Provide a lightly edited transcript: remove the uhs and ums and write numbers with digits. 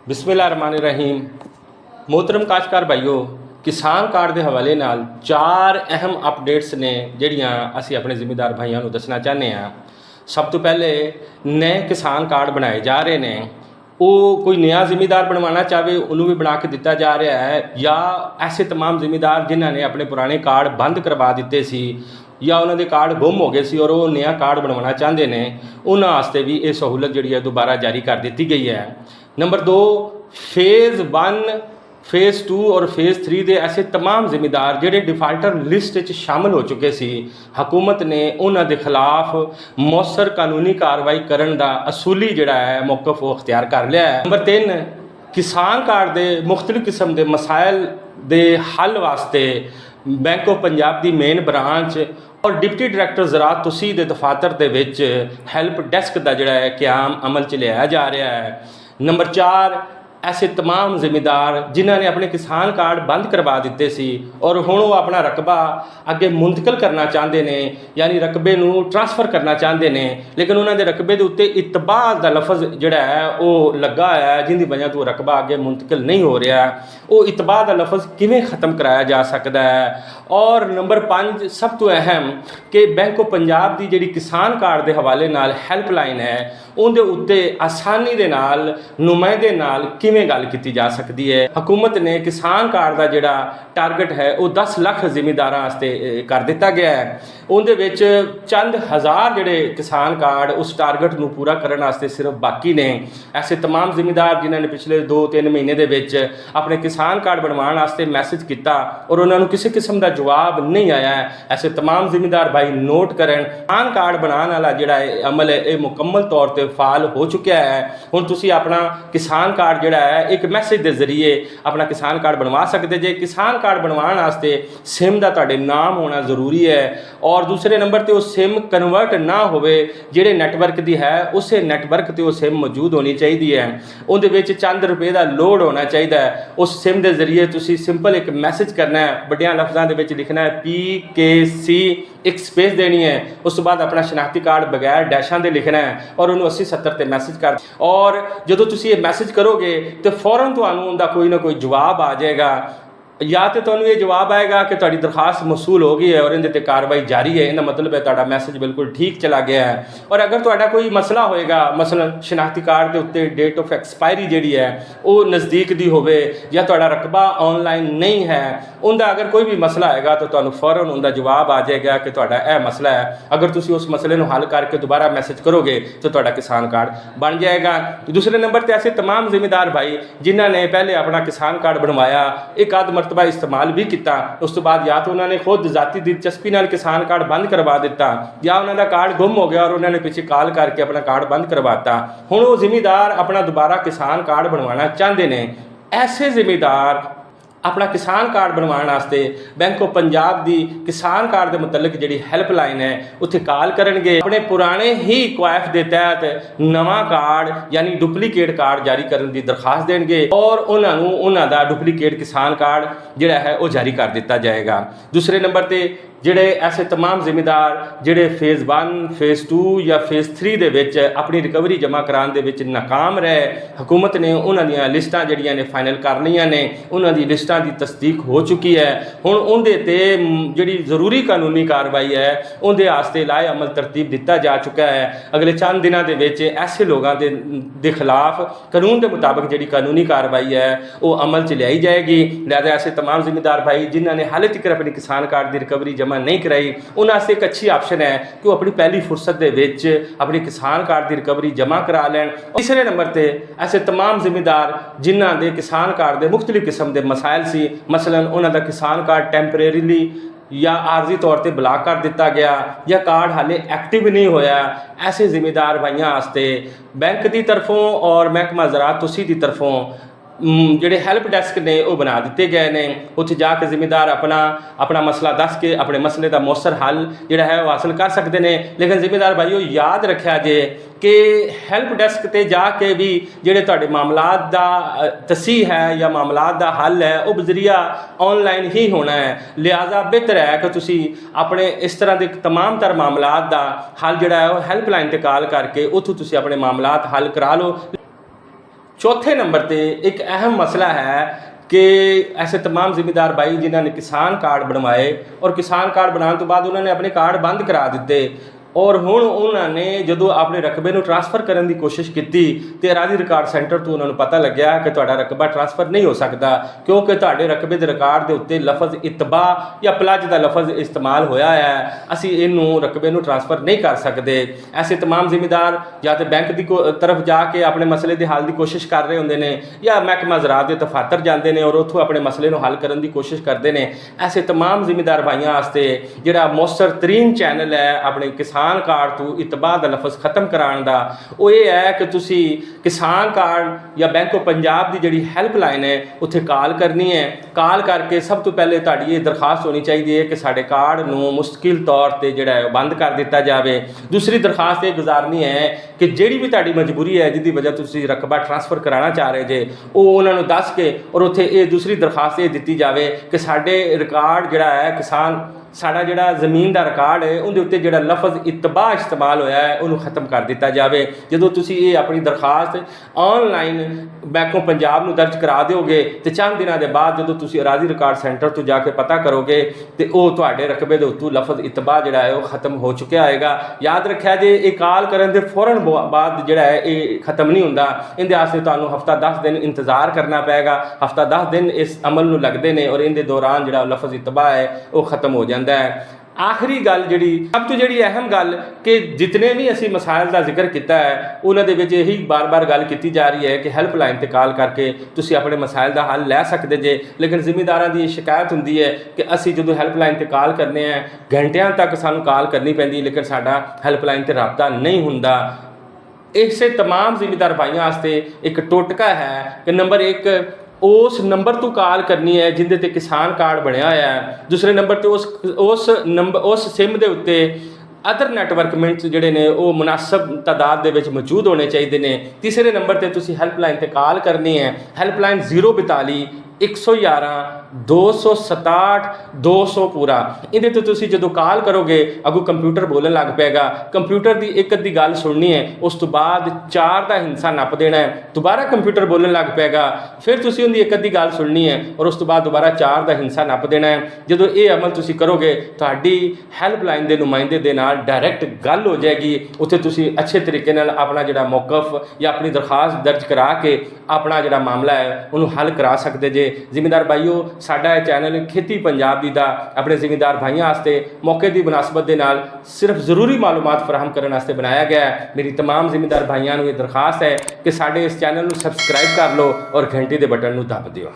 बिस्मिल्लाहिर्रहमानिर्रहीम। मोहतरम काश्तकार भाईओ, किसान कार्ड के हवाले नाल 4 अहम अपडेट्स ने जिहड़ियां असीं अपने जिमीदार भाइयों को दसना चाहते हैं। सब तो पहले नए किसान कार्ड बनाए जा रहे हैं। वो कोई नया जिमीदार बनवाना चाहे उन्होंने भी बना के दिता जा रहा है, या ऐसे तमाम जिमीदार जिन्होंने अपने पुराने कार्ड बंद करवा दिते सी या उन्होंने कार्ड गुम हो गए सी और वो नया कार्ड बनवाना चाहते हैं, उन्होंने भी ये सहूलत जी है दोबारा जारी कर दी गई है। नंबर 2, फेज़ 1, फेज़ 2 और फेज़ 3 के ऐसे तमाम जिमीदार जोड़े डिफाल्टर लिस्ट शामिल हो चुके सी, हुकूमत ने उन्होंने खिलाफ मौसर कानूनी कार्रवाई करने का असूली जोड़ा है मौकफ वो अख्तियार कर लिया है। नंबर 3, किसान कार्ड के मुख्तलिफ किस्म के मसाइल के हल वास्ते बैंक ऑफ पंजाब की मेन ब्रांच और डिप्टी डायरैक्टर ज़राअत तुसी के दफातर के विच हैल्प डेस्क का जोड़ा है क्याम अमल च लिया जा रहा है। नंबर 4, ऐसे तमाम जिमीदार जिन्होंने अपने किसान कार्ड बंद करवा दिते सी और हुण वो अपना रकबा अगे मुंतकिल करना चाहते हैं, यानी रकबे नूं ट्रांसफर करना चाहते हैं, लेकिन उन्होंने रकबे के उत्ते इतबा का लफज जोड़ा है वो लगा है, जिंदी वजह तो रकबा अगे मुंतकिल नहीं हो रहा। वो इतबा का लफज किवें ख़त्म कराया जा सकता है। और नंबर 5, सब तो अहम कि बैंक ऑफ पंजाब की जी किसान कार्ड के हवाले नाल हैल्पलाइन है, उनके उत्ते आसानी के नाल नुमाइंदे नाल किवें गल की जा सकती है। हुकूमत ने किसान कार्ड का जोड़ा टारगेट है वो 10 लाख जिमीदारां वास्ते कर दिता गया है। उनदे विच चंद हज़ार जोड़े किसान कार्ड उस टारगेट को पूरा करने वास्ते सिर्फ बाकी ने। ऐसे तमाम जिमीदार जिन्होंने पिछले 2-3 महीने के विच अपने किसान कार्ड बनवाने वास्ते मैसेज किया और उन्होंने किसी किस्म का जवाब नहीं आया है, ऐसे तमाम जिमीदार भाई नोट करें। किसान कार्ड बनाने वाला जोड़ा अमल है ये मुकम्मल तौर पर फाल हो चुका है। हुण तुसीं अपना किसान कार्ड जोड़ा है एक मैसेज के जरिए अपना किसान कार्ड बनवा सकते जे। किसान कार्ड बनवाने वास्ते सिम का तुहाडे नाम होना जरूरी है और दूसरे नंबर पर वो सिम कन्वर्ट ना होवे जिहड़े नैटवर्क की है उस नैटवर्क पर वो सिम मौजूद होनी चाहिए है। उहदे विच चंद रुपए का लोड होना चाहिए है। उस सिम के जरिए तुसीं सिंपल एक मैसेज करना है, बड़ियां लफ्ज़ों के विच लिखना है PKC, एक स्पेस देनी है, उस बाद अपना शनाख्ती कार्ड बगैर डैशां दे लिखना है और उन्होंने 80-70 ते मैसेज कर। और जो तुसीं ये मैसेज करोगे तो फौरन तुहानूं उनका कोई ना कोई जवाब आ जाएगा, या तो तुहानूं ये जवाब आएगा कि तुहाडी दरखास्त मौसूल हो गई है और इहदे ते कार्रवाई जारी है, इहदा मतलब है तुहाडा मैसेज बिल्कुल ठीक चला गया है। और अगर तुहाडा कोई मसला होएगा, मसलन शनाख्ती कार्ड के उत्ते डेट ऑफ एक्सपायरी जिहड़ी है वो नज़दीक दी होवे या तुहाडा रकबा ऑनलाइन नहीं है, उनका अगर कोई भी मसला आएगा तो तुहानूं फौरन उनका जवाब आ जाएगा कि तुहाडा यह मसला है। अगर तुसीं उस मसले नूं हल करके दोबारा मैसेज करोगे तो तुहाडा किसान कार्ड बन जाएगा। दूसरे नंबर पर ऐसे तमाम जिमीदार भाई जिन्होंने पहले अपना किसान कार्ड बनवाया, एक आध मरतबा इस्तेमाल भी किया, उस तो बाद या तो उन्होंने खुद जाती दिलचस्पी नाल किसान कार्ड बंद करवा दिता या उन्होंने कार्ड गुम हो गया और उन्होंने पीछे कॉल करके अपना कार्ड बंद करवाता। हुण वो जिमीदार अपना दोबारा किसान कार्ड बनवाना चाहते हैं। ऐसे जिमीदार अपना किसान कार्ड बनवाने वास्ते बैंक ऑफ पंजाब की किसान कार्ड के मुतलक जी हैल्पलाइन है उत्थे कॉल करेंगे, अपने पुराने ही क्वाइफ के तहत नवा कार्ड यानी डुप्लीकेट कार्ड जारी करने की दरखास्त देंगे और उन्होंने डुप्लीकेट किसान कार्ड जोड़ा है वो जारी कर दिता जाएगा। दूसरे नंबर पर जिहड़े ऐसे तमाम जिमीदार जिहड़े फेज़ 1, फेज़ 2 या फेज़ 3 दे विच अपनी रिकवरी जमा कराने दे विच नाकाम रहे, हुकूमत ने उन्हां दीयां लिस्टां जिहड़ियां ने फाइनल कर लईआं ने, उन्हां दी लिस्टां की तस्दीक हो चुकी है। हुण उहदे ते जिहड़ी जरूरी कानूनी कार्रवाई है उहदे वास्ते लाए अमल तरतीब दिता जा चुका है। अगले चंद दिनों के विच ऐसे लोगों के खिलाफ कानून के मुताबिक जिहड़ी कानूनी कार्रवाई है वो अमल च लियाई जाएगी। लिहाजा ऐसे तमाम जिमीदार भाई जिन्होंने हाले तक अपनी किसान कार्ड की रिकवरी जमा नहीं कराई, उन्होंने एक अच्छी ऑप्शन है कि वो अपनी पहली फुर्सत के विच अपनी किसान कार्ड की रिकवरी जमा करा लैन। तीसरे नंबर पर ऐसे तमाम जिमीदार जिन्हों के किसान कार्ड के मुख्तलिफ किस्म के मसाइल सी, मसलन उन्होंने किसान कार्ड टैंपरेरीली या आर्जी तौर पर ब्लॉक कर दिता गया या कार्ड हाले एक्टिव नहीं होया, ऐसे जिमीदार भाइयों वास्ते बैंक की तरफों और महकमा ज़राअत तुसी की तरफों ਜਿਹੜੇ हैल्प डेस्क ने वो बना दिते गए हैं। उत्थे जाके जिमीदार अपना मसला दस के अपने मसले का मौसर हल जोड़ा है वो हासिल कर सकते हैं। लेकिन जिमीदार भाईओ याद रखा जे कि हैल्प डेस्क ते जाके भी जोड़े तुहाडे मामलात का तसीह है या मामलात का हल है वो बजरिया ऑनलाइन ही होना है। लिहाजा बेहतर है कि तुसी अपने इस तरह के तमाम तर मामलात का हल जोड़ा है वो हैल्पलाइन ते कॉल करके उत्थों तुसी अपने मामलात हल करा लो। चौथे नंबर पे एक अहम मसला है कि ऐसे तमाम ज़िम्मेदार भाई जिन्होंने किसान कार्ड बनवाए और किसान कार्ड बनाने तो बाद उन्होंने अपने कार्ड बंद करा दिते और हुण उन्होंने जो अपने रकबे ਨੂੰ ट्रांसफर करने की कोशिश की तो अराजी रिकॉर्ड सेंटर तो उन्होंने पता लग्या कि तुहाडा रकबा ट्रांसफर नहीं हो सकता क्योंकि तुहाडे रकबे के रिकॉर्ड के उत्ते लफज इतबा या प्लज का लफज इस्तेमाल होया है, असी इनू रकबे ਨੂੰ ट्रांसफर नहीं कर सकते। ऐसे तमाम जिम्मेदार या तो बैंक की तरफ जाके अपने मसले के हल की कोशिश कर रहे होंगे ने या महकमा ज़राअत के दफातर जाते हैं और उत्थों अपने मसले को हल करने की कोशिश करते हैं। ऐसे तमाम जिम्मेदार भाइयों वास्ते जिहड़ा मौसर तरीन चैनल है अपने किसान कार्ड तो इतबा का लफज खत्म कराने का, वो ये है कि तुसी किसान कार्ड या बैंक ऑफ पंजाब की जी हैल्पलाइन है उत्थे कॉल करनी है। कॉल करके सब तो पहले तुहाडी ये दरखास्त होनी चाहिए है कि साडे कार्ड नूं मुस्तकिल तौर पर जिहड़ा है बंद कर दिता जाए। दूसरी दरखास्त ये गुजारनी है कि जिहड़ी भी तुहाडी मजबूरी है जिसकी वजह तुसी रकबा ट्रांसफर कराना चाह रहे जे वो उन्होंने दस के और उत्थे ये दूसरी दरखास्त ये दी जाए कि साडे रिकॉर्ड जिहड़ा है किसान साडा जिहड़ा ज़मीन का रिकॉर्ड है उहदे उत्ते जिहड़ा लफज इतबा इस्तेमाल होया है उन्होंने खत्म कर दिता जाए। जो तुसी ये अपनी दरखास्त ऑनलाइन बैंक ऑफ पंजाब नूं दर्ज करा दोगे तो चंद दिनों के बाद जो तुसी अराजी रिकॉर्ड सेंटर तो जाके पता करोगे तो वो तुहाडे रकबे के उत्तों लफज इतबा जिहड़ा है वो खत्म हो चुका होएगा। याद रखिया जे ये कॉल करन दे फौरन बाद जिहड़ा है ये खत्म नहीं हुंदा, इहदे वास्ते तुहानूं हफ्ता 10 दिन इंतजार करना पेगा। हफ्ता 10 दिन इस अमल नूं लगदे ने और इहदे दौरान जिहड़ा लफज इतबा है वो खत्म हो जाता है। आखिरी गल जी सब तो जी अहम गल कि जितने भी असी मसाइल का जिक्र किया है उन्होंने यही बार बार गल की जा रही है कि हैल्पलाइन पर कॉल करके तुसी अपने मसाइल का हल लै सकते जे। लेकिन जिम्मेदारों की शिकायत होंगी है कि असी जो हैल्पलाइन पर कॉल करने हैं घंटिया तक सानू कॉल करनी पैंदी लेकिन साडा हैल्पलाइन पर रबता नहीं हुंदा। इसे तमाम जिम्मेदार भाइयों वास्ते एक टोटका है कि नंबर 1 उस नंबर तो कॉल करनी है जिंदे ते किसान कार्ड बनया होया है। दूसरे नंबर ते उस सिम के उत्ते अदर नैटवर्कमेंट्स जिहड़े ने वो मुनासिब तादाद दे विच मौजूद होने चाहिए ने। तीसरे नंबर ते तुसी हैल्पलाइन ते कॉल करनी है, हैल्पलाइन 042 111 267 200 पूरा। इहदे तो तुसी जो कॉल करोगे अगू कंप्यूटर बोलन लग पेगा, कंप्यूटर की एक अद्धी गल सुननी है उस तो बाद 4 का हिंसा नप देना है, दोबारा कंप्यूटर बोलन लग पेगा, फिर तुसी उनकी एक अद्धी गल सुननी है और उस तो बाद दोबारा 4 का हिंसा नप देना है। जो ये अमल तुसी करोगे तुहाडी हैल्पलाइन के नुमाइंदे दे नाल डायरैक्ट गल हो जाएगी। उत्थे तुसी अच्छे तरीके नाल अपना जिहड़ा मौकफ या अपनी दरखास्त दर्ज करा के अपना जिहड़ा मामला है उन्होंने हल करा सकते जे। जिम्मेदार भाईओ साडा चैनल खेती पंजाबी दा अपने जिम्मेदार भाइयों वास्ते मौके की मुनासबत के नाल सिर्फ जरूरी मालूमात फराहम करने वास्ते बनाया गया है। मेरी तमाम जिम्मेदार भाइयों को ये दरखास्त है कि साडे इस चैनल को सबसक्राइब कर लो और घंटी के बटन को दब दियो।